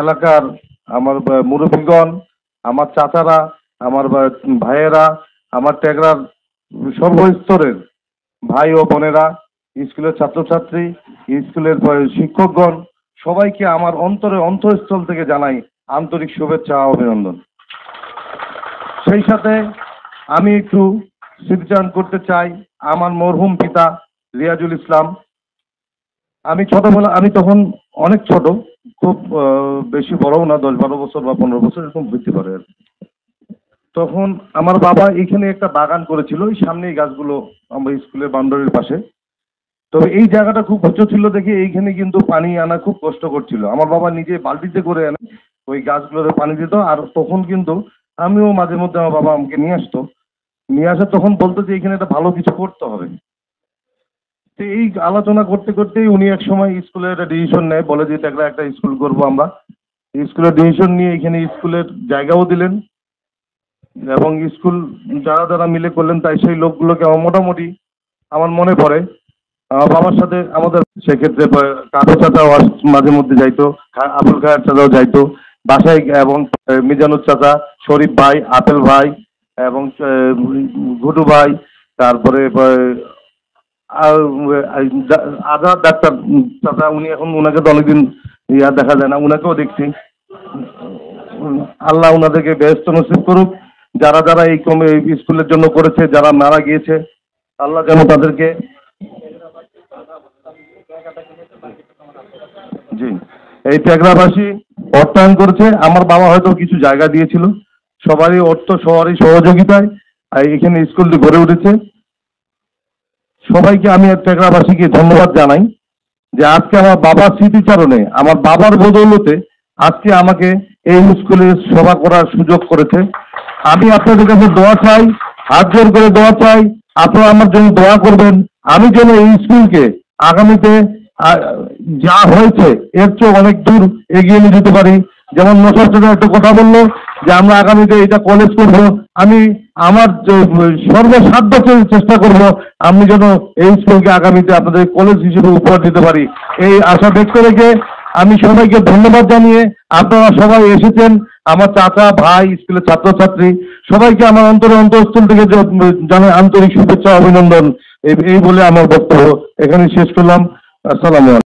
এলাকার আমার মুরব্বীগণ, আমার চাচারা, আমার ভাইয়েরা, আমার টেকরার সর্বস্তরের ভাই ও বোনেরা, স্কুলের ছাত্রছাত্রী, স্কুলের শিক্ষকগণ, সবাইকে আমার অন্তঃস্থল থেকে জানাই আন্তরিক শুভেচ্ছা ও অভিনন্দন। সেই সাথে আমি একটু স্মৃতিচারণ করতে চাই আমার মরহুম পিতা রিয়াজুল ইসলাম। আমি তখন অনেক ছোট, খুব বেশি বড়ও না, 10-12 বছর বা 15 বছর এরকম বৃদ্ধি পারে আর কি। তখন আমার বাবা এখানে একটা বাগান করেছিল, ওই সামনেই গাছগুলো আমার স্কুলের বাউন্ডারির পাশে। তবে এই জায়গাটা খুব উঁচু ছিল দেখে এইখানে কিন্তু পানি আনা খুব কষ্ট করছিল। আমার বাবা নিজে বালতিতে করে এনে ওই গাছগুলোতে পানি দিত। আর তখন কিন্তু আমিও মাঝে মধ্যে আমার বাবা আমাকে নিয়ে আসতো, নিয়ে আসে তখন বলতো যে এখানে একটা ভালো কিছু করতে হবে। তো এই আলোচনা করতে করতেই উনি এক সময় স্কুলের একটা ডিসিশন নেয়, বলে যে একটা স্কুল করবো আমরা। স্কুলের ডিসিশন নিয়ে এখানে স্কুলের জায়গাও দিলেন এবং স্কুল যারা যারা মিলে করলেন, তাই সেই লোকগুলোকে মোটামুটি আমার মনে পড়ে আমার বাবার সাথে আমাদের সেক্ষেত্রে কাদো চাচাও মাঝে মধ্যে যাইতো, আবুল খায়ের চাচাও যাইতো বাসায়, এবং মিজানুর চাচা, শরীফ ভাই, আপেল ভাই এবং ঘুটু ভাই, তারপরে আজাদ ডাক্তার চাচা, উনি এখন ওনাকে তো অনেকদিন দেখা যায় না, ওনাকেও দেখছি। আল্লাহ ওনাদেরকে বেহেশত নসিব করুক। যারা যারা এই স্কুলের জন্য করেছে, যারা মারা গিয়েছে, আল্লাহ যেন তাদেরকে জি এই টেকরাবাসী অর্থায়ন করেছে। আমার বাবা হয়তো কিছু জায়গা দিয়েছিল, সবারই অর্থ সবারই সহযোগিতায় এখানে স্কুলটি গড়ে উঠেছে। সবাইকে আমি টেকরাবাসীকে ধন্যবাদ জানাই যে আজকে আমার বাবার স্মৃতিচারণে, আমার বাবার বদৌলতে আজকে আমাকে এই স্কুলে সেবা করার সুযোগ করেছে। আমি আপনাদের কাছে দোয়া চাই, হাত জোর করে দোয়া চাই, আপনারা আমার জন্য দোয়া করবেন। আমি যেন এই স্কুলকে আগামীতে যা হয়েছে এর চেয়ে অনেক দূর এগিয়ে নিয়ে যেতে পারি। যেমন নসর চাচা একটা কথা বললো যে আমরা আগামীতে এটা কলেজ করব, আমি আমার সর্বসাধ্য চেষ্টা করব আমি যেন এই স্কুলকে আগামীতে আপনাদের কলেজ হিসেবে উপহার দিতে পারি। এই আশা ব্যক্ত রেখে আমি সবাইকে ধন্যবাদ জানিয়ে, আপনারা সবাই এসেছেন, আমার চাচা, ভাই, স্কুলের ছাত্রছাত্রী, সবাইকে আমার অন্তঃস্থল থেকে জানাই আন্তরিক শুভেচ্ছা অভিনন্দন। এই বলে আমার বক্তব্য এখানে শেষ করলাম। আসসালামু আলাইকুম।